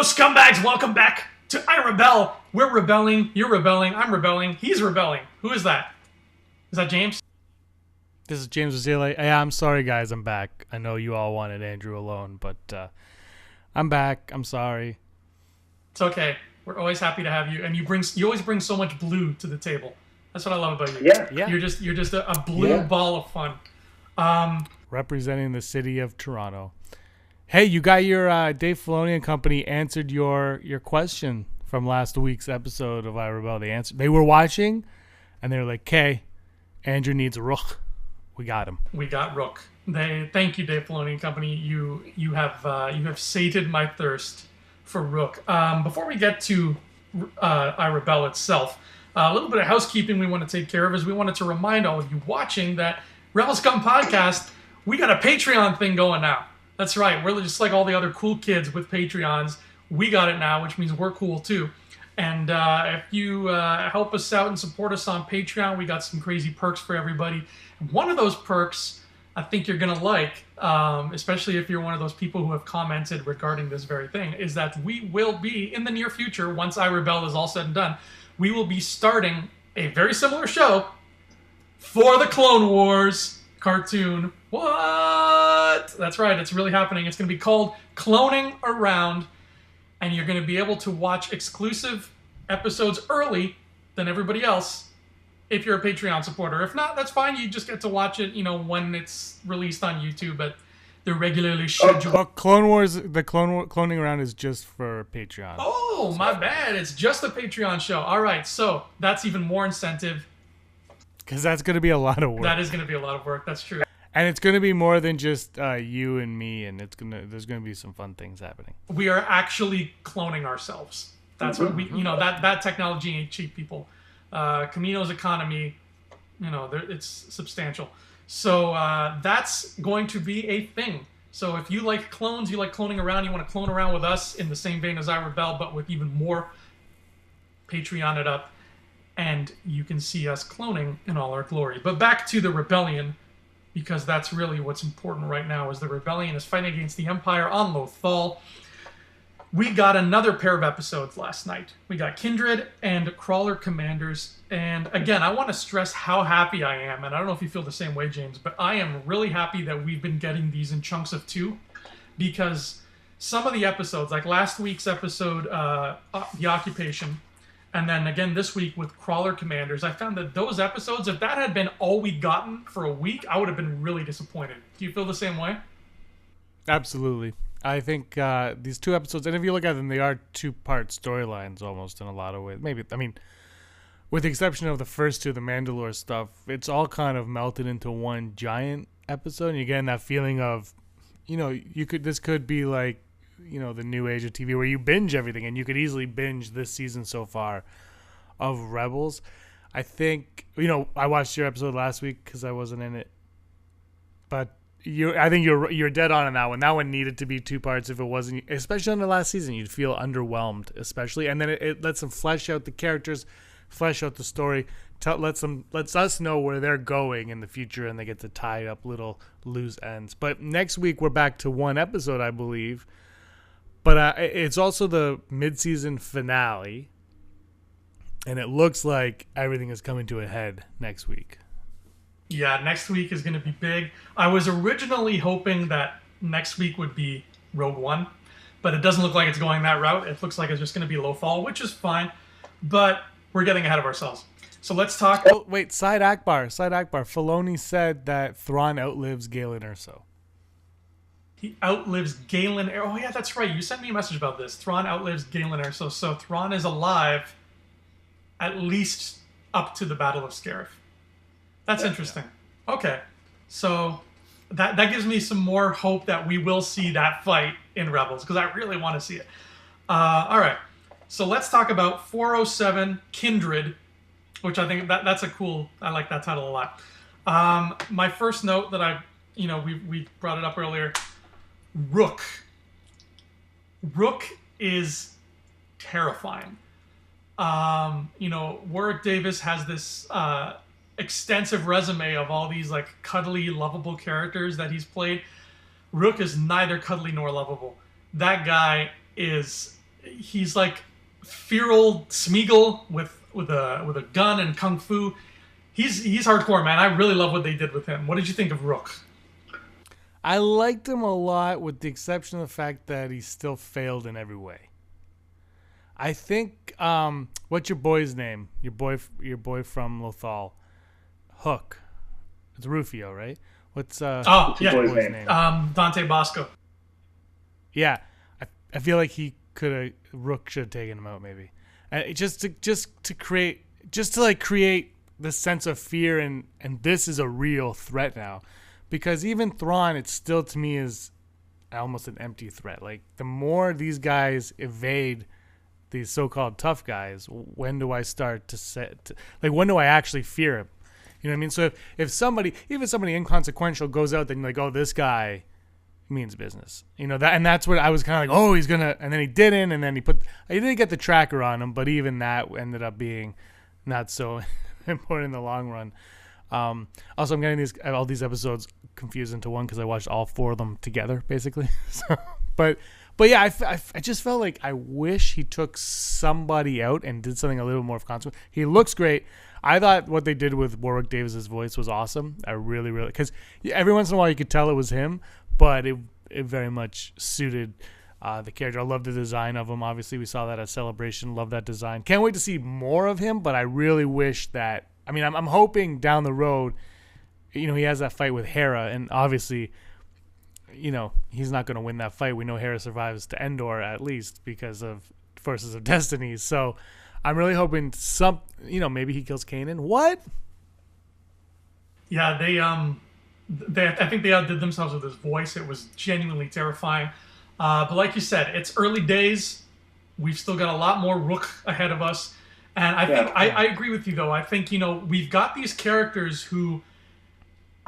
Scumbags, welcome back to I Rebel. We're rebelling, you're rebelling, I'm rebelling, he's rebelling. Who is that? Is that James? This is James Bazile. Hey, I'm sorry, guys, I'm back. I know you all wanted Andrew alone, but I'm back. I'm sorry. It's okay. We're always happy to have you, and you always bring so much blue to the table. That's what I love about you. Yeah. You're just a blue ball of fun. Representing the city of Toronto. Hey, you got your Dave Filoni and company answered your question from last week's episode of I Rebel. They were watching, and they were like, "Okay, Andrew needs a Rukh. We got him. We got Rukh." Thank you, Dave Filoni and company. You have sated my thirst for Rukh. Before we get to I Rebel itself, a little bit of housekeeping we want to take care of is we wanted to remind all of you watching that Rebel Scum Podcast, we got a Patreon thing going now. That's right. We're just like all the other cool kids with Patreons. We got it now, which means we're cool too. And if you help us out and support us on Patreon, we got some crazy perks for everybody. And one of those perks I think you're going to like, especially if you're one of those people who have commented regarding this very thing, is that we will be, in the near future, once I Rebel is all said and done, we will be starting a very similar show for the Clone Wars cartoon. What? That's right. It's really happening. It's going to be called Cloning Around, and you're going to be able to watch exclusive episodes early than everybody else if you're a Patreon supporter. If not, that's fine. You just get to watch it, when it's released on YouTube at the regularly scheduled. But Clone Wars, Cloning Around is just for Patreon. Oh, my bad. It's just a Patreon show. All right, so that's even more incentive. Because that's going to be a lot of work. That is going to be a lot of work. That's true. And it's going to be more than just you and me, and there's going to be some fun things happening. We are actually cloning ourselves. That's what we, that technology ain't cheap, people. Camino's economy, it's substantial. So that's going to be a thing. So if you like clones, you like cloning around, you want to clone around with us in the same vein as I Rebel, but with even more Patreon it up, and you can see us cloning in all our glory. But back to the rebellion, because that's really what's important right now, is the rebellion is fighting against the Empire on Lothal. We got another pair of episodes last night. We got Kindred and Crawler Commanders. And again, I want to stress how happy I am. And I don't know if you feel the same way, James, but I am really happy that we've been getting these in chunks of 2. Because some of the episodes, like last week's episode, The Occupation, and then again this week with Crawler Commanders, I found that those episodes, if that had been all we'd gotten for a week, I would have been really disappointed. Do you feel the same way? Absolutely. I think these 2 episodes, and if you look at them, they are 2-part storylines almost in a lot of ways. Maybe, with the exception of the first 2, the Mandalore stuff, it's all kind of melted into one giant episode. And you're getting that feeling of, this could be like, the new age of TV where you binge everything, and you could easily binge this season so far of Rebels. I think, I watched your episode last week because I wasn't in it, but I think you're dead on that one. That one needed to be 2 parts. If it wasn't, especially on the last season, you'd feel underwhelmed, especially. And then it lets them flesh out the characters, flesh out the story, lets us know where they're going in the future, and they get to tie up little loose ends. But next week we're back to 1 episode, I believe. But it's also the mid-season finale, and it looks like everything is coming to a head next week. Yeah, next week is going to be big. I was originally hoping that next week would be Rogue One, but it doesn't look like it's going that route. It looks like it's just going to be Lothal, which is fine, but we're getting ahead of ourselves. So let's talk... Oh, wait, Side Akbar. Filoni said that Thrawn outlives Galen Erso. He outlives Galen Erso. Oh, yeah, that's right. You sent me a message about this. Thrawn outlives Galen Erso. So Thrawn is alive at least up to the Battle of Scarif. That's interesting. Yeah. Okay. So that gives me some more hope that we will see that fight in Rebels, because I really want to see it. All right. So let's talk about 407 Kindred, which I think that's I like that title a lot. My first note that we brought it up earlier, Rukh. Rukh is terrifying. Warwick Davis has this extensive resume of all these like cuddly, lovable characters that he's played. Rukh is neither cuddly nor lovable. That guy is he's like feral Smeagol with a gun and kung fu. He's hardcore, man. I really love what they did with him. What did you think of Rukh? I liked him a lot, with the exception of the fact that he still failed in every way. I think what's your boy's name? Your boy from Lothal, Hook. It's Rufio, right? What's Oh your yeah, boy's name? Dante Bosco. Yeah, I feel like Rook should have taken him out maybe, just to create the sense of fear and this is a real threat now, because even Thrawn, it still to me is almost an empty threat. Like, the more these guys evade these so-called tough guys, when do I start when do I actually fear him? You know what I mean? So if somebody, even somebody inconsequential, goes out, then you're like, oh, this guy means business. You know, that's what I was kind of like, oh, he's gonna, and then he didn't, and then he didn't get the tracker on him, but even that ended up being not so important in the long run. Also, I'm getting all these episodes confused into one because I watched all 4 of them together, basically. So, but yeah, I just felt like I wish he took somebody out and did something a little more of consequence. He looks great. I thought what they did with Warwick Davis's voice was awesome. I really, because every once in a while you could tell it was him, but it very much suited the character. I love the design of him. Obviously, we saw that at Celebration. Love that design. Can't wait to see more of him, but I really wish that, I mean, I'm hoping down the road, you know, he has that fight with Hera, and obviously, you know, he's not going to win that fight. We know Hera survives to Endor, at least, because of Forces of Destiny. So I'm really hoping maybe he kills Kanan. What? Yeah, I think they outdid themselves with his voice. It was genuinely terrifying. But like you said, it's early days. We've still got a lot more Rukh ahead of us. And I agree with you, though. I think, you know, we've got these characters who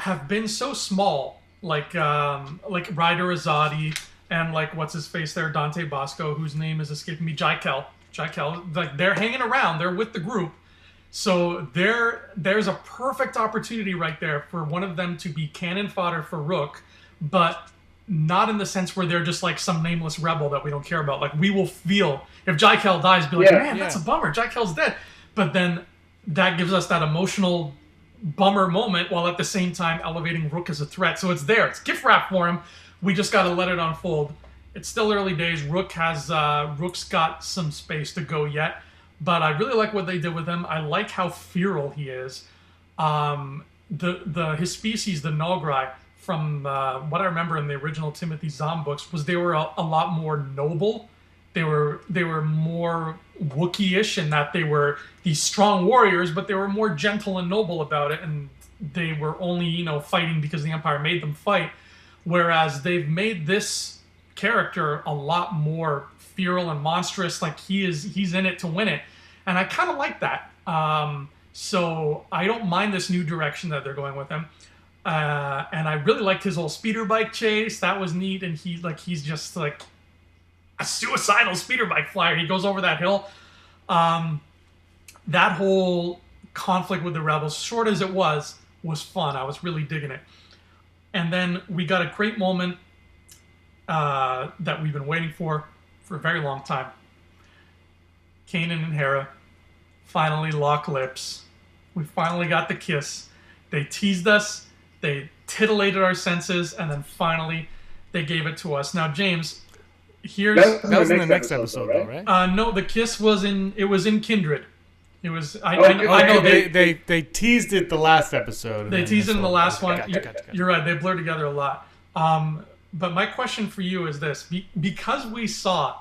have been so small, like Ryder Azadi and like what's his face there, Dante Bosco, whose name is escaping me, Jaikel. Like, they're hanging around. They're with the group. So there's a perfect opportunity right there for one of them to be cannon fodder for Rukh, but not in the sense where they're just like some nameless rebel that we don't care about. Like, we will feel, if Jaikel dies, be like, man, that's a bummer. Jaikel's dead. But then that gives us that emotional bummer moment while at the same time elevating Rukh as a threat. So it's there. It's gift wrap for him. We just got to let it unfold. It's still early days. Rook's got some space to go yet. But I really like what they did with him. I like how feral he is. His species, the Nograi, from what I remember in the original Timothy Zahn books, was they were a lot more noble. They were more Wookiee-ish in that they were these strong warriors, but they were more gentle and noble about it, and they were only, you know, fighting because the Empire made them fight. Whereas they've made this character a lot more feral and monstrous, like he's in it to win it, and I kind of like that. So I don't mind this new direction that they're going with him, and I really liked his whole speeder bike chase. That was neat, and he's just like a suicidal speeder bike flyer. He goes over that hill. That whole conflict with the rebels, short as it was fun. I was really digging it. And then we got a great moment that we've been waiting for a very long time. Kanan and Hera finally lock lips. We finally got the kiss. They teased us, they titillated our senses, and then finally they gave it to us. Now, James, here's... That was in the next episode, though, right? No, the kiss was in Kindred. It was... I know they teased it the last episode. They teased it in the last one. Gotcha. You're right, they blur together a lot. But my question for you is this. Because we saw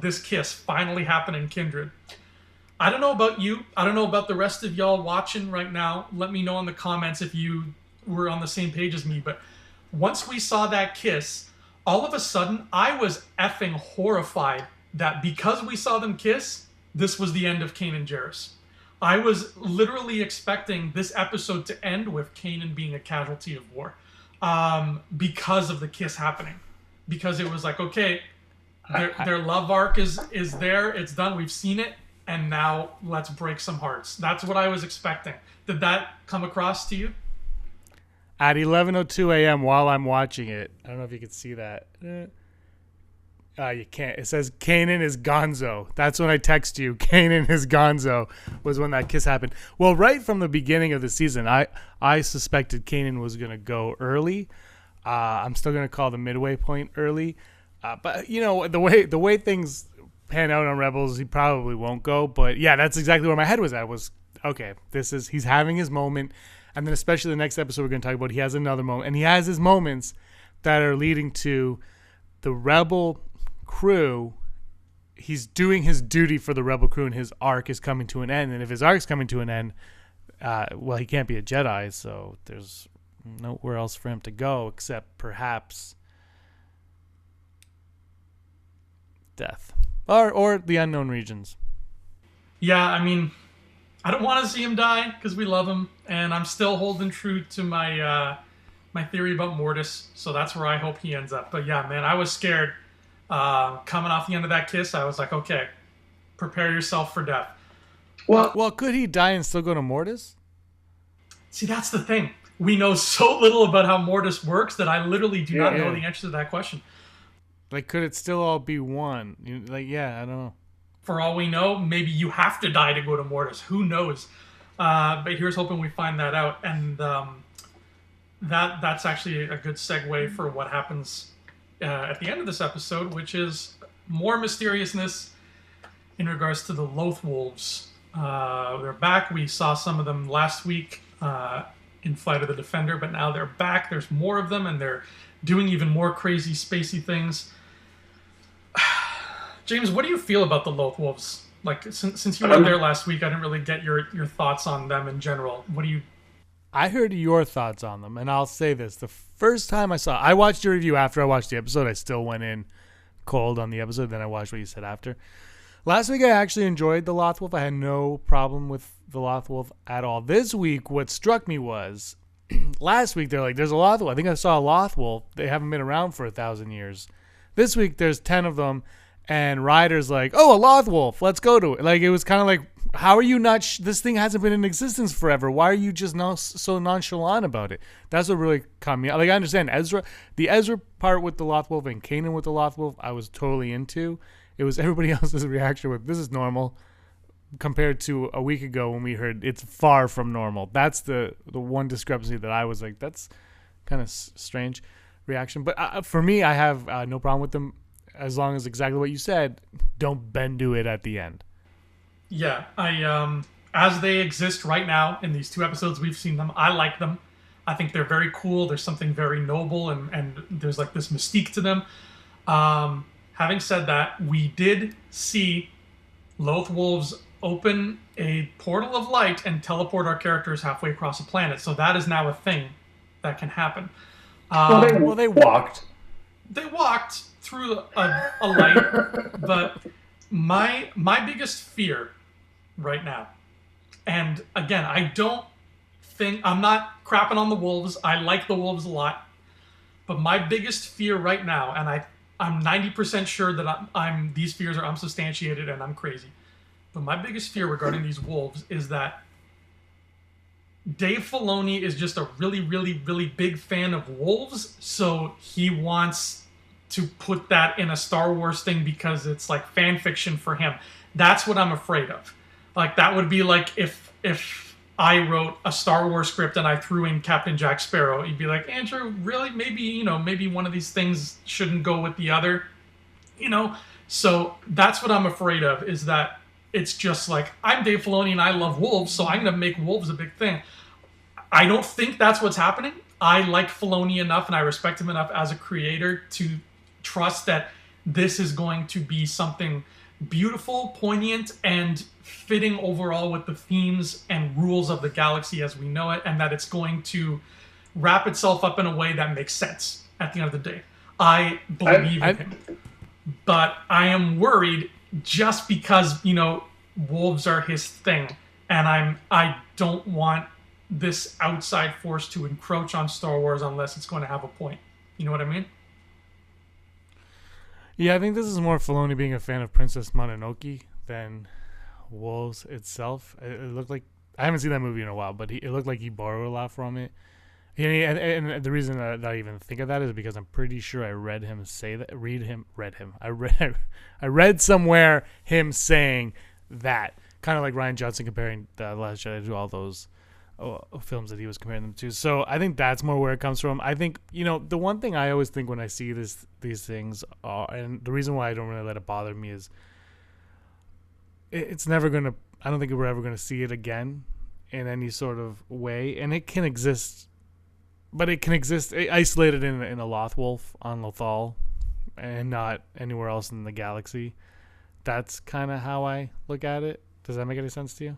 this kiss finally happen in Kindred, I don't know about you. I don't know about the rest of y'all watching right now. Let me know in the comments if you were on the same page as me. But once we saw that kiss, all of a sudden, I was effing horrified that because we saw them kiss, this was the end of Kanan Jarrus. I was literally expecting this episode to end with Kanan being a casualty of war. Because of the kiss happening, because it was like, okay, their love arc is there, it's done, we've seen it, and now let's break some hearts. That's what I was expecting. Did that come across to you? At 11:02 a.m. while I'm watching it, I don't know if you could see that. You can't. It says Kanan is Gonzo. That's when I text you. Kanan is Gonzo was when that kiss happened. Well, right from the beginning of the season, I suspected Kanan was gonna go early. I'm still gonna call the midway point early, but the way things pan out on Rebels, he probably won't go. But yeah, that's exactly where my head was at. Was okay. He's having his moment, and then especially the next episode we're gonna talk about, he has another moment, and he has his moments that are leading to the Rebel crew. He's doing his duty for the Rebel crew, and his arc is coming to an end. And if his arc's coming to an end, well, he can't be a Jedi, so there's nowhere else for him to go except perhaps death or the unknown regions. Yeah, I mean, I don't want to see him die because we love him, and I'm still holding true to my my theory about Mortis. So that's where I hope he ends up. But yeah, man, I was scared. Coming off the end of that kiss, I was like, okay, prepare yourself for death. Well, could he die and still go to Mortis? See, that's the thing. We know so little about how Mortis works that I literally do not know the answer to that question. Like, could it still all be one? I don't know. For all we know, maybe you have to die to go to Mortis. Who knows? But here's hoping we find that out. And that's actually a good segue for what happens at the end of this episode, which is more mysteriousness in regards to the Loth Wolves. They're back. We saw some of them last week in Flight of the Defender, but now they're back. There's more of them, and they're doing even more crazy, spacey things. James, what do you feel about the Loth Wolves? Like, since you were there last week, I didn't really get your thoughts on them in general. What do you... I heard your thoughts on them, and I'll say this. The first time I watched your review after I watched the episode. I still went in cold on the episode, then I watched what you said after. Last week, I actually enjoyed the Loth Wolf. I had no problem with the Loth Wolf at all. This week, what struck me was, last week, they're like, there's a Loth Wolf. I think I saw a Loth Wolf. They haven't been around for 1,000 years. This week, there's 10 of them, and Ryder's like, oh, a Loth Wolf. Let's go to it. Like, it was kind of like, how are you not... this thing hasn't been in existence forever. Why are you just so nonchalant about it? That's what really caught me. Like, I understand the Ezra part with the Loth Wolf and Kanan with the Loth Wolf, I was totally into. It was everybody else's reaction with, this is normal, compared to a week ago when we heard it's far from normal. That's the one discrepancy that I was like, that's kind of strange reaction. But for me, I have no problem with them as long as exactly what you said, don't bend to it at the end. Yeah, I as they exist right now in these 2 episodes we've seen them, I like them. I think they're very cool. There's something very noble, and there's like this mystique to them. Having said that, we did see Loth Wolves open a portal of light and teleport our characters halfway across the planet. So that is now a thing that can happen. They walked. They walked through a light, but my biggest fear right now, and again, I'm not crapping on the wolves. I like the wolves a lot, but my biggest fear right now, and I'm 90% sure that these fears are unsubstantiated and I'm crazy, but my biggest fear regarding these wolves is that Dave Filoni is just a really, really, really big fan of wolves, so he wants to put that in a Star Wars thing because it's like fan fiction for him. That's what I'm afraid of. Like, that would be like if I wrote a Star Wars script and I threw in Captain Jack Sparrow. You'd be like, Andrew, really? Maybe one of these things shouldn't go with the other. So that's what I'm afraid of, is that it's just like, I'm Dave Filoni and I love wolves, so I'm going to make wolves a big thing. I don't think that's what's happening. I like Filoni enough and I respect him enough as a creator to trust that this is going to be something beautiful, poignant, and fitting overall with the themes and rules of the galaxy as we know it, and that it's going to wrap itself up in a way that makes sense at the end of the day. I believe in him. But I am worried just because, wolves are his thing, and I don't want this outside force to encroach on Star Wars unless it's going to have a point. You know what I mean? Yeah, I think this is more Filoni being a fan of Princess Mononoke than wolves itself. It looked like, I haven't seen that movie in a while, but it looked like he borrowed a lot from it. And the reason that I even think of that is because I'm pretty sure I read him say that. I read somewhere him saying that, kind of like Ryan Johnson comparing The Last Jedi to all those films that he was comparing them to. So I think that's more where it comes from. I think, the one thing I always think when I see these things are, and the reason why I don't really let it bother me is it's never gonna. I don't think we're ever gonna see it again in any sort of way, and it can exist. But it can exist isolated in a Lothwolf on Lothal and not anywhere else in the galaxy. That's kind of how I look at it. Does that make any sense to you?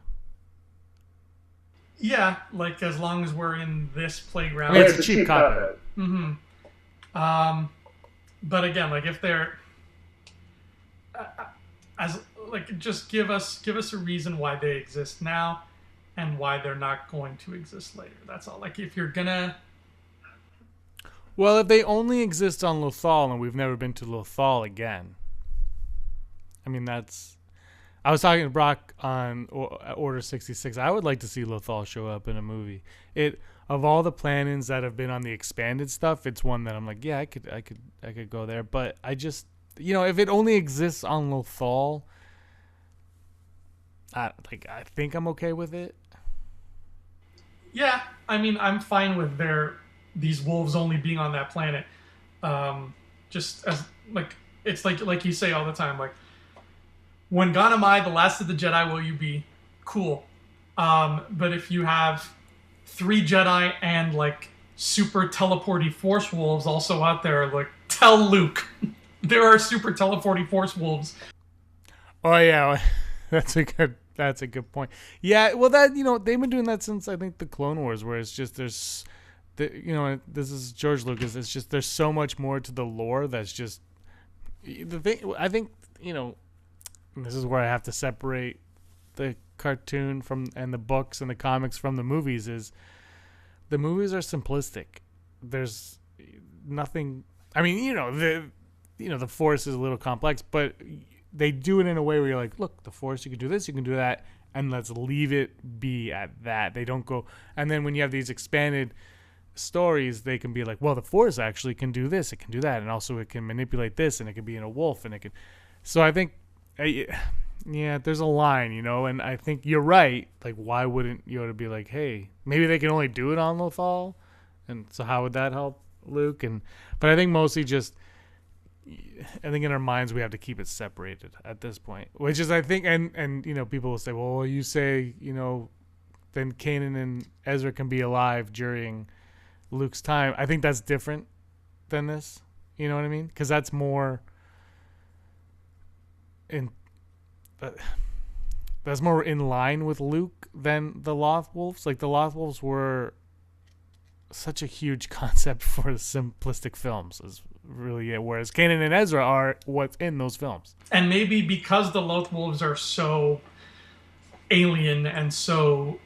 Yeah, like as long as we're in this playground. I mean, it's a cheap cop-out. Mm-hmm. But again, like if they're just give us a reason why they exist now and why they're not going to exist later. That's all. Like if you're gonna. Well, if they only exist on Lothal and we've never been to Lothal again, I mean, that's... I was talking to Brock on Order 66. I would like to see Lothal show up in a movie. Of all the planets that have been on the expanded stuff, it's one that I'm like, yeah, I could go there. But I just, if it only exists on Lothal, I think I'm okay with it. Yeah, I mean, I'm fine with these wolves only being on that planet, just as it's like you say all the time, like when gone am I, the last of the Jedi will you be? Cool, but if you have 3 Jedi and like super teleporty Force wolves also out there, like tell Luke there are super teleporty Force wolves. Oh yeah, that's a good point. Yeah, well that they've been doing that since I think the Clone Wars, where it's just there's. This is George Lucas. It's just there's so much more to the lore that's just the thing. I think this is where I have to separate the cartoon and the books and the comics from the movies. Is the movies are simplistic. There's nothing. I mean, the Force is a little complex, but they do it in a way where you're like, look, the Force, you can do this, you can do that, and let's leave it be at that. They don't go. And then when you have these expanded stories, they can be like, well, the Force actually can do this, it can do that, and also it can manipulate this, and it can be in a wolf, and it can. So I think, there's a line, and I think you're right. Like, why wouldn't Yoda be like, hey, maybe they can only do it on Lothal, and so how would that help Luke? But I think mostly just, I think in our minds we have to keep it separated at this point, which is I think, and people will say, well, you say, then Kanan and Ezra can be alive during Luke's time. I think that's different than this. You know what I mean? Because that's more that's more in line with Luke than the Lothwolves. Like the Lothwolves were such a huge concept for the simplistic films, is really it. Whereas Kanan and Ezra are what's in those films. And maybe because the Lothwolves are so alien and so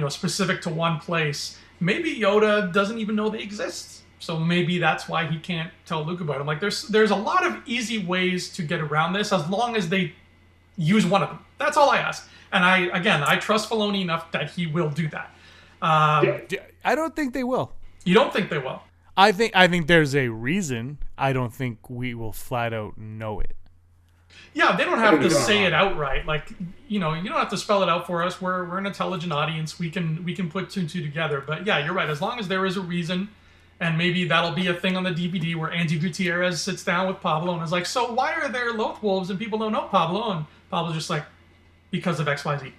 specific to one place, maybe Yoda doesn't even know they exist. So maybe that's why he can't tell Luke about them. Like there's a lot of easy ways to get around this as long as they use one of them. That's all I ask. And I trust Filoni enough that he will do that. I don't think they will. You don't think they will? I think there's a reason. I don't think we will flat out know it. Yeah, they don't have to say it outright. Like, you don't have to spell it out for us. We're an intelligent audience. We can put 2 and 2 together. But yeah, you're right. As long as there is a reason, and maybe that'll be a thing on the DVD where Andy Gutierrez sits down with Pablo and is like, so why are there Lothwolves and people don't know Pablo? And Pablo's just like, because of XYZ.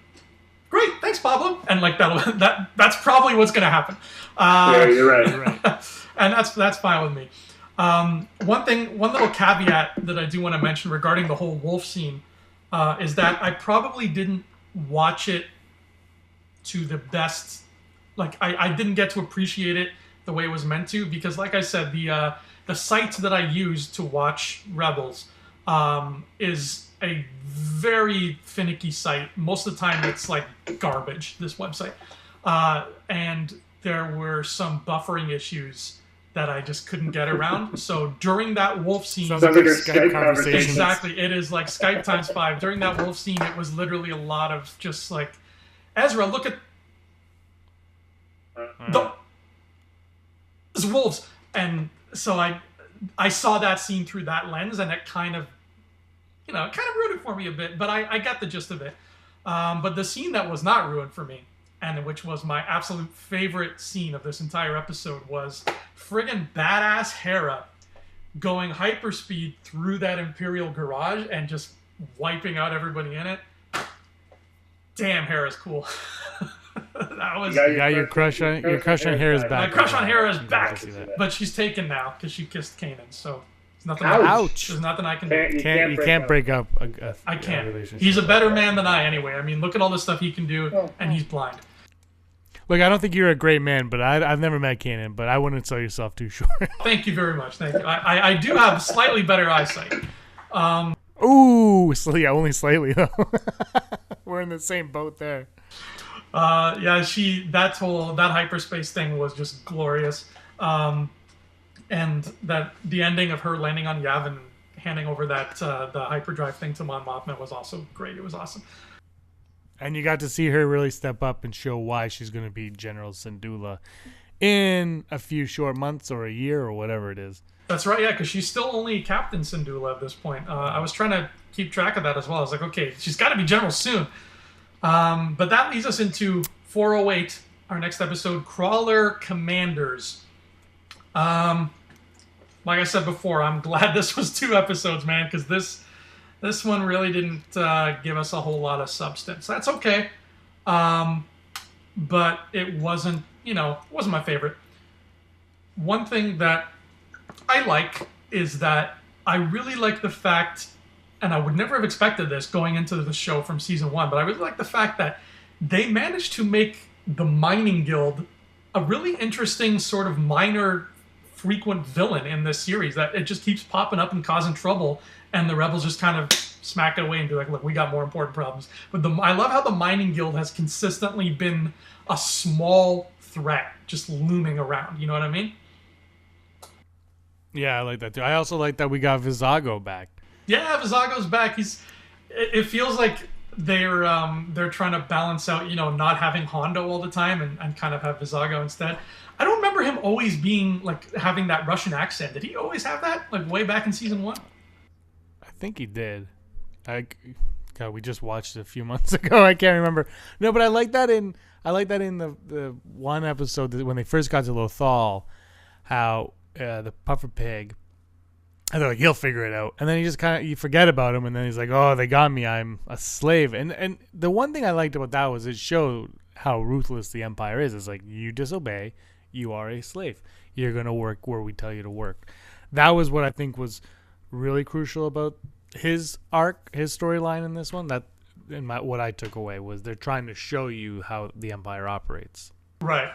Great, thanks, Pablo. And like that's probably what's going to happen. Yeah, you're right. And that's fine with me. One little caveat that I do want to mention regarding the whole wolf scene is that I probably didn't watch it to the best. Like I didn't get to appreciate it the way it was meant to, because like I said, the site that I used to watch Rebels is a very finicky site. Most of the time it's like garbage, this website. And there were some buffering issues that I just couldn't get around. So during that wolf scene... Sounds like a Skype conversation. Exactly. It is like Skype times 5. During that wolf scene, it was literally a lot of just like, Ezra, look at... It's wolves. And so I saw that scene through that lens, and it kind of, ruined it for me a bit, but I got the gist of it. But the scene that was not ruined for me, and which was my absolute favorite scene of this entire episode, was friggin' badass Hera going hyperspeed through that Imperial garage and just wiping out everybody in it. Damn, Hera's cool. That was your crush on Hera's back. My crush on Hera's back, but she's taken now because she kissed Kanan. So there's nothing. Ouch! There's nothing I can do. You can't break up. I can't. He's a better man than I, anyway. I mean, look at all the stuff he can do, and he's blind. Look, I don't think you're a great man, but I've never met Kanan, but I wouldn't sell yourself too short. Thank you very much. Thank you. I do have slightly better eyesight. Ooh, only slightly though. We're in the same boat there. That hyperspace thing was just glorious. And that the ending of her landing on Yavin, handing over that the hyperdrive thing to Mon Mothma was also great. It was awesome. And you got to see her really step up and show why she's going to be General Syndulla in a few short months or a year or whatever it is. That's right, yeah, because she's still only Captain Syndulla at this point. I was trying to keep track of that as well. I was like, okay, she's got to be General soon. But that leads us into 408, our next episode, Crawler Commanders. Like I said before, I'm glad this was 2 episodes, man, because this one really didn't give us a whole lot of substance. That's okay. But it wasn't my favorite. One thing that I like is that I really like the fact, and I would never have expected this going into the show from season 1, but I really like the fact that they managed to make the Mining Guild a really interesting sort of minor frequent villain in this series, that it just keeps popping up and causing trouble, and the rebels just kind of smack it away and be like, look, we got more important problems. But I love how the Mining Guild has consistently been a small threat just looming around. You know what I mean? Yeah, I like that too. I also like that we got Vizago back. Yeah, Vizago's back. It feels like they're trying to balance out, not having Hondo all the time and kind of have Vizago instead. I don't remember him always being like having that Russian accent. Did he always have that, like way back in season 1? I think he did. God, we just watched it a few months ago. I can't remember. No, but I like that in the one episode that when they first got to Lothal, how the puffer pig, and they're like, he'll figure it out, and then you forget about him, and then he's like, oh, they got me, I'm a slave. And the one thing I liked about that was it showed how ruthless the Empire is. It's like, you disobey, you are a slave. You're gonna work where we tell you to work. That was what I think was really crucial about his arc, his storyline in this one. That what I took away was they're trying to show you how the Empire operates. Right.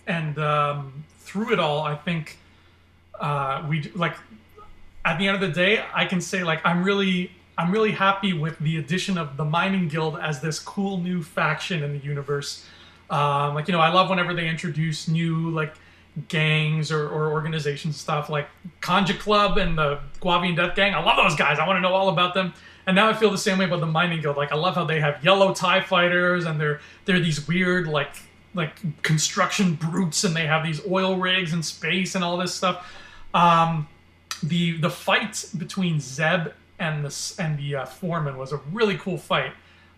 And through it all, I think we like. At the end of the day, I can say like I'm really happy with the addition of the Mining Guild as this cool new faction in the universe. I love whenever they introduce new like gangs or organizations stuff, like Kanja Club and the Guavian Death Gang. I love those guys. I want to know all about them. And now I feel the same way about the Mining Guild. Like I love how they have yellow TIE fighters, and they're these weird like construction brutes, and they have these oil rigs in space and all this stuff. The fight between Zeb and the foreman was a really cool fight.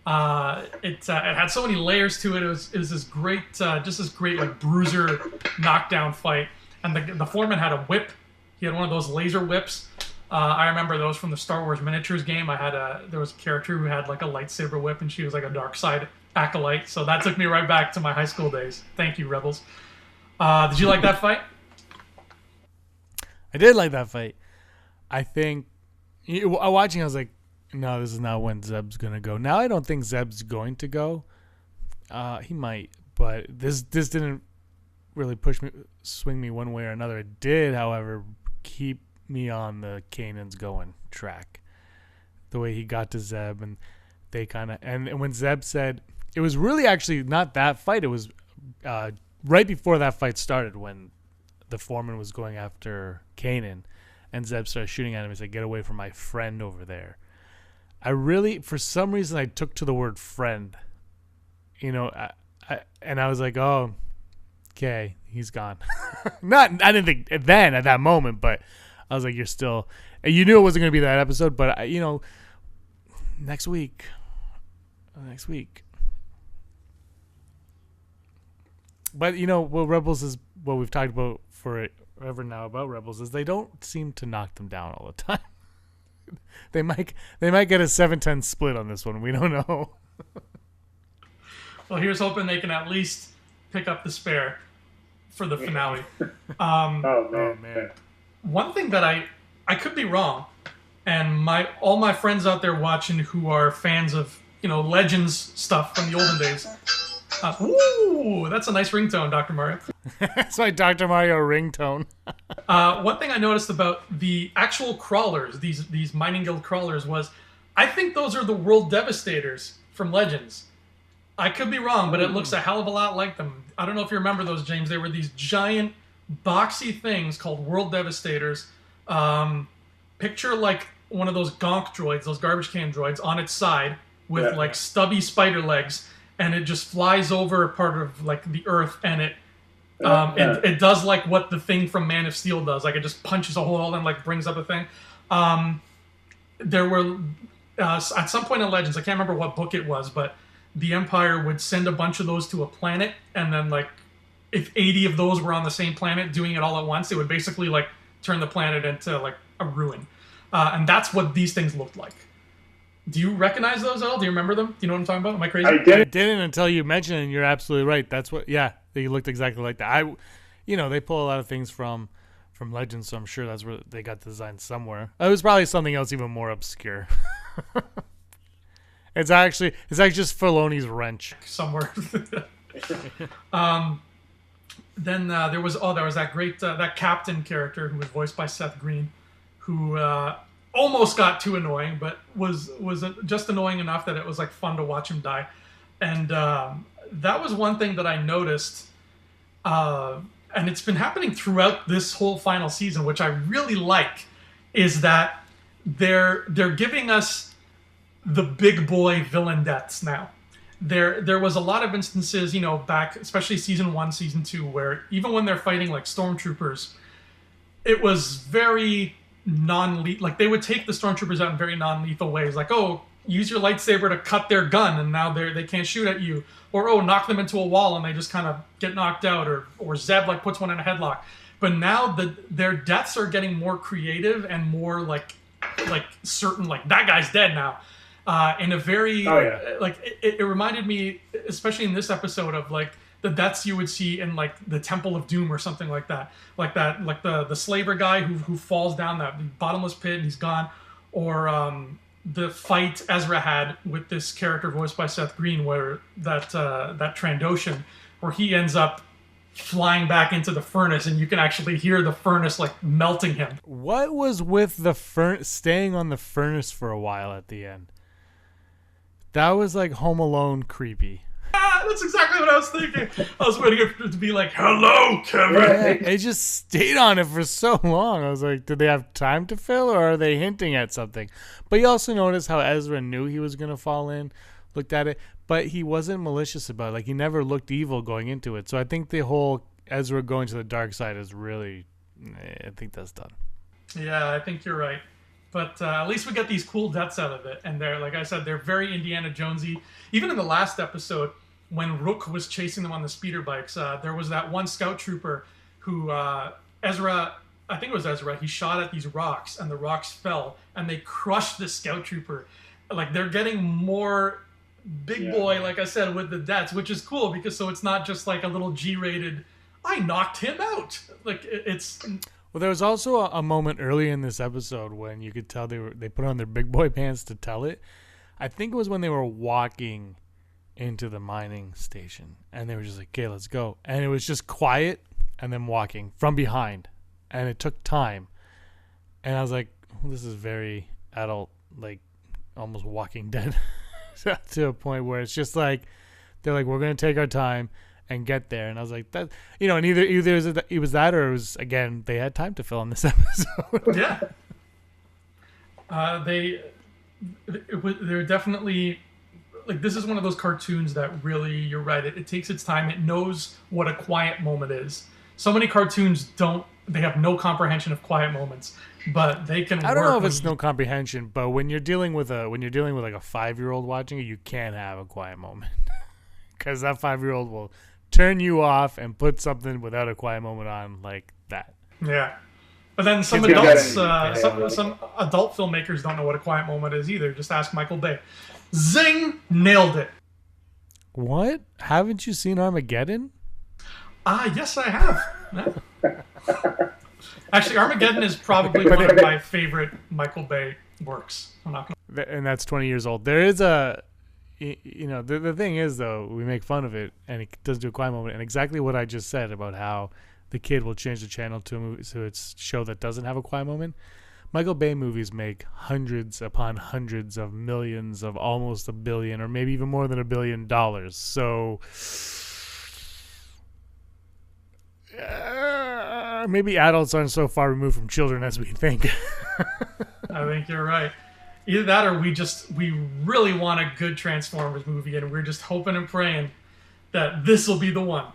It had so many layers to it. It was this great, like bruiser knockdown fight. And the foreman had a whip. He had one of those laser whips. I remember those from the Star Wars miniatures game. There was a character who had like a lightsaber whip, and she was like a dark side acolyte. So that took me right back to my high school days. Thank you, Rebels. Did you like that fight? I did like that fight. I think watching, I was like, no, this is not when Zeb's gonna go. Now I don't think Zeb's going to go. He might, but this didn't really swing me one way or another. It did, however, keep me on the Kanan's going track. The way he got to Zeb, and they kind of, and when Zeb said, it was really actually not that fight. It was right before that fight started when the foreman was going after Kanan, and Zeb started shooting at him. He said, "Get away from my friend over there." I really, for some reason, I took to the word friend. I was like, oh, okay, he's gone. I didn't think then at that moment, but I was like, you're still. You knew it wasn't going to be that episode, but next week. But what Rebels is, what we've talked about forever now about Rebels is they don't seem to knock them down all the time. They might get a 7-10 split on this one. We don't know. Well, here's hoping they can at least pick up the spare for the finale. Oh man. One thing that I could be wrong, and all my friends out there watching who are fans of Legends stuff from the olden days. Ooh, that's a nice ringtone, Dr. Mario. That's my Dr. Mario ringtone. One thing I noticed about the actual crawlers, these mining guild crawlers, was I think those are the world devastators from Legends. I could be wrong, but it looks a hell of a lot like them. I don't know if you remember those, James. They were these giant, boxy things called world devastators. Picture like one of those gonk droids, those garbage can droids, on its side with like stubby spider legs, and it just flies over a part of like the Earth, and it does like what the thing from Man of Steel does. Like it just punches a hole and like brings up a thing. There were at some point in Legends, I can't remember what book it was, but the Empire would send a bunch of those to a planet, and then like if 80 of those were on the same planet doing it all at once, it would basically like turn the planet into like a ruin. And that's what these things looked like. Do you recognize those at all? Do you remember them? Do you know what I'm talking about? Am I crazy? I didn't until you mentioned it, and you're absolutely right. That's what, they looked exactly like that. They pull a lot of things from Legends, so I'm sure that's where they got the design somewhere. It was probably something else even more obscure. It's actually just Filoni's wrench. Somewhere. Then there was that great that captain character who was voiced by Seth Green, who almost got too annoying, but was just annoying enough that it was like fun to watch him die. And that was one thing that I noticed, and it's been happening throughout this whole final season, which I really like, is that they're giving us the big boy villain deaths now. There was a lot of instances, back, especially season 1, season 2, where even when they're fighting like stormtroopers, it was very non-lethal. Like they would take the stormtroopers out in very non-lethal ways, like, oh, use your lightsaber to cut their gun and now they can't shoot at you, or oh, knock them into a wall and they just kind of get knocked out, or Zeb like puts one in a headlock. But now their deaths are getting more creative and more like certain, like that guy's dead now. In a very like it reminded me, especially in this episode, of like the deaths you would see in like the Temple of Doom or something like that, like the slaver guy who falls down that bottomless pit and he's gone, or the fight Ezra had with this character voiced by Seth Green, where that Trandoshan, where he ends up flying back into the furnace and you can actually hear the furnace like melting him. What was with the staying on the furnace for a while at the end? That was like Home Alone creepy. That's exactly what I was thinking. I was waiting for it to be like, hello, Kevin. They just stayed on it for so long. I was like, did they have time to fill, or are they hinting at something? But you also notice how Ezra knew he was going to fall in, looked at it, but he wasn't malicious about it. Like, he never looked evil going into it. So I think the whole Ezra going to the dark side is really, I think that's done. Yeah, I think you're right. But at least we get these cool deaths out of it. And they're, like I said, they're very Indiana Jonesy. Even in the last episode, when Rukh was chasing them on the speeder bikes, there was that one scout trooper who, Ezra, I think it was Ezra, he shot at these rocks, and the rocks fell, and they crushed the scout trooper. Like, they're getting more big boy, like I said, with the deaths, which is cool, because so it's not just like a little G-rated, I knocked him out. Like, it's... Well, there was also a moment early in this episode when you could tell they put on their big boy pants to tell it. I think it was when they were walking into the mining station, and they were just like, okay, let's go. And it was just quiet and then walking from behind, and it took time. And I was like, well, this is very adult, like almost Walking Dead to a point where it's just like, they're like, we're going to take our time and get there. And I was like, that, and either it was that, or it was, again, they had time to film this episode. Yeah. They're definitely, like, this is one of those cartoons that really, you're right, it takes its time. It knows what a quiet moment is. So many cartoons they have no comprehension of quiet moments, but they can. I don't know if it's no comprehension, but when you're dealing with like a 5-year-old watching it, you can't have a quiet moment because that 5-year-old will turn you off and put something without a quiet moment on like that. Yeah, but then some adults, some adult filmmakers don't know what a quiet moment is either. Just ask Michael Bay. Zing! Nailed it. What? Haven't you seen Armageddon? Yes, I have. Actually, Armageddon is probably one of my favorite Michael Bay works. And that's 20 years old. There is the thing is, though, we make fun of it, and it does do a quiet moment, and exactly what I just said about how the kid will change the channel to its show that doesn't have a quiet moment. Michael Bay movies make hundreds upon hundreds of millions of almost $1 billion, or maybe even more than $1 billion. So maybe adults aren't so far removed from children as we think. I think you're right. Either that, or we really want a good Transformers movie, and we're just hoping and praying that this will be the one.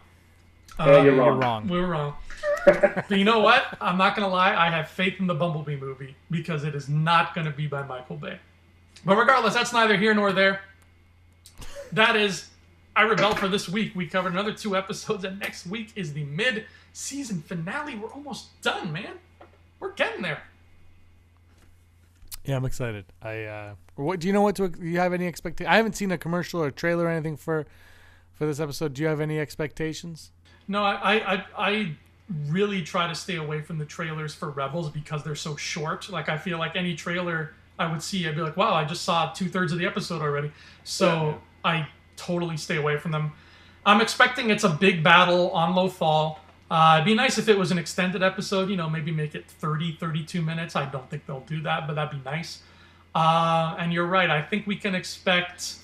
You're wrong. We were wrong. But you know what? I'm not going to lie. I have faith in the Bumblebee movie because it is not going to be by Michael Bay. But regardless, that's neither here nor there. That is I Rebel for this week. We covered another 2 episodes, and next week is the mid-season finale. We're almost done, man. We're getting there. Yeah, I'm excited. Do you know what to? Do you have any expectations? I haven't seen a commercial or trailer or anything for this episode. Do you have any expectations? No, I really try to stay away from the trailers for Rebels because they're so short. Like, I feel like any trailer I would see, I'd be like, wow, I just saw 2/3 of the episode already. So I totally stay away from them. I'm expecting it's a big battle on Lothal. It'd be nice if it was an extended episode, maybe make it 30, 32 minutes. I don't think they'll do that, but that'd be nice. And you're right. I think we can expect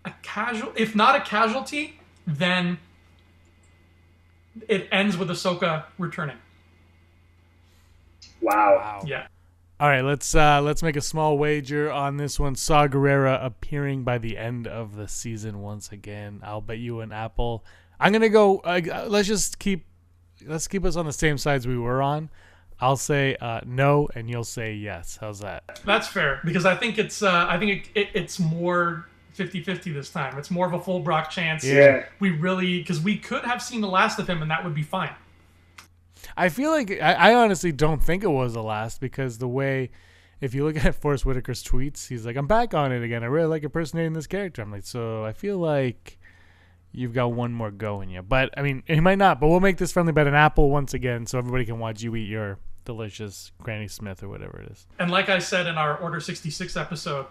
if not a casualty, then it ends with Ahsoka returning. Wow. Yeah. All right, let's make a small wager on this one. Saw Gerrera appearing by the end of the season once again. I'll bet you an apple. I'm gonna go. Let's keep us on the same sides we were on. I'll say no, and you'll say yes. How's that? That's fair because I think it's it's more 50-50 this time. It's more of a full Brock chance. Yeah. Because we could have seen the last of him, and that would be fine. I feel like I honestly don't think it was the last because the way, if you look at Forrest Whitaker's tweets, he's like, I'm back on it again. I really like impersonating this character. I'm like, so I feel like you've got one more go in you. But, I mean, he might not. But we'll make this friendly bet an apple once again so everybody can watch you eat your delicious Granny Smith or whatever it is. And like I said in our Order 66 episode,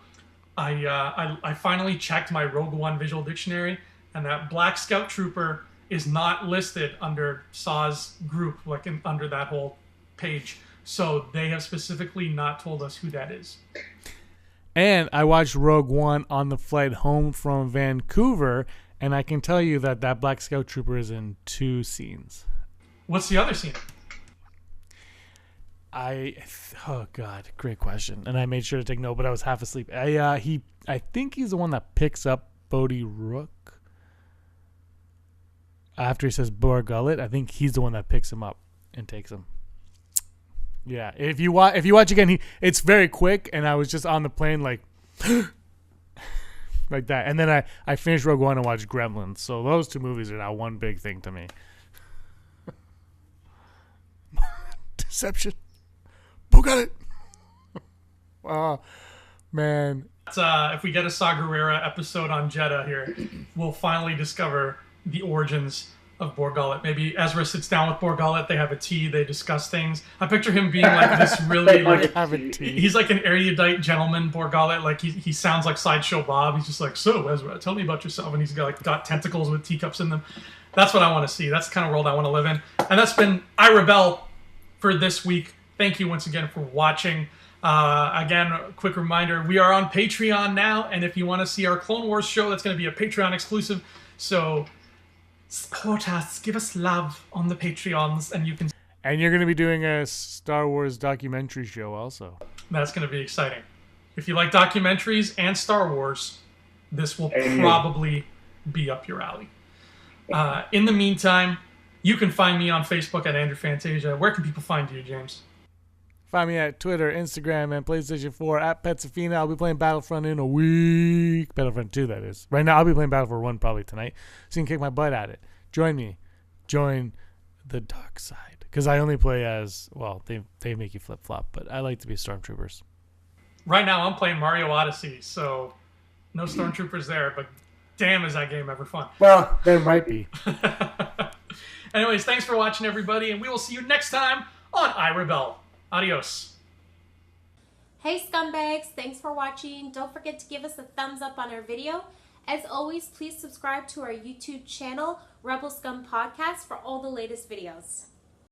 I finally checked my Rogue One visual dictionary, and that Black Scout Trooper is not listed under Saw's group, like under that whole page. So they have specifically not told us who that is. And I watched Rogue One on the flight home from Vancouver, and I can tell you that Black Scout Trooper is in 2 scenes. What's the other scene? Oh God, great question. And I made sure to take note, but I was half asleep. I think he's the one that picks up Bodhi Rook. After he says Bor Gullet, I think he's the one that picks him up and takes him. Yeah, if you watch again, it's very quick, and I was just on the plane like like that, and then I finished Rogue One and watched Gremlins. So those 2 movies are now one big thing to me. Deception. Who got it? Oh man. If we get a Saw Gerrera episode on Jeddah here, we'll finally discover the origins of Bor Gullet. Maybe Ezra sits down with Bor Gullet, they have a tea, they discuss things. I picture him being like this really he's like an erudite gentleman, Bor Gullet. Like he sounds like Sideshow Bob. He's just like, so Ezra, tell me about yourself. And he's got tentacles with teacups in them. That's what I want to see. That's the kind of world I want to live in. And that's been I Rebel for this week. Thank you once again for watching. Again, a quick reminder, we are on Patreon now, and if you want to see our Clone Wars show, that's going to be a Patreon exclusive. So support us, give us love on the Patreons, and you can. And you're going to be doing a Star Wars documentary show also. That's going to be exciting. If you like documentaries and Star Wars, this will probably be up your alley. In the meantime, You can find me on Facebook at Andrew Fantasia. Where can people find you, James? Find me at Twitter, Instagram, and PlayStation 4 at Petsafina. I'll be playing Battlefront in a week. Battlefront 2, that is. Right now, I'll be playing Battlefront 1 probably tonight, so you can kick my butt at it. Join me. Join the dark side. Because I only play as, well, they make you flip-flop, but I like to be Stormtroopers. Right now, I'm playing Mario Odyssey, so no Stormtroopers there, but damn is that game ever fun. Well, there might be. Anyways, thanks for watching, everybody, and we will see you next time on I Rebel. Adios. Hey scumbags, thanks for watching. Don't forget to give us a thumbs up on our video. As always, please subscribe to our YouTube channel, Rebel Scum Podcast, for all the latest videos.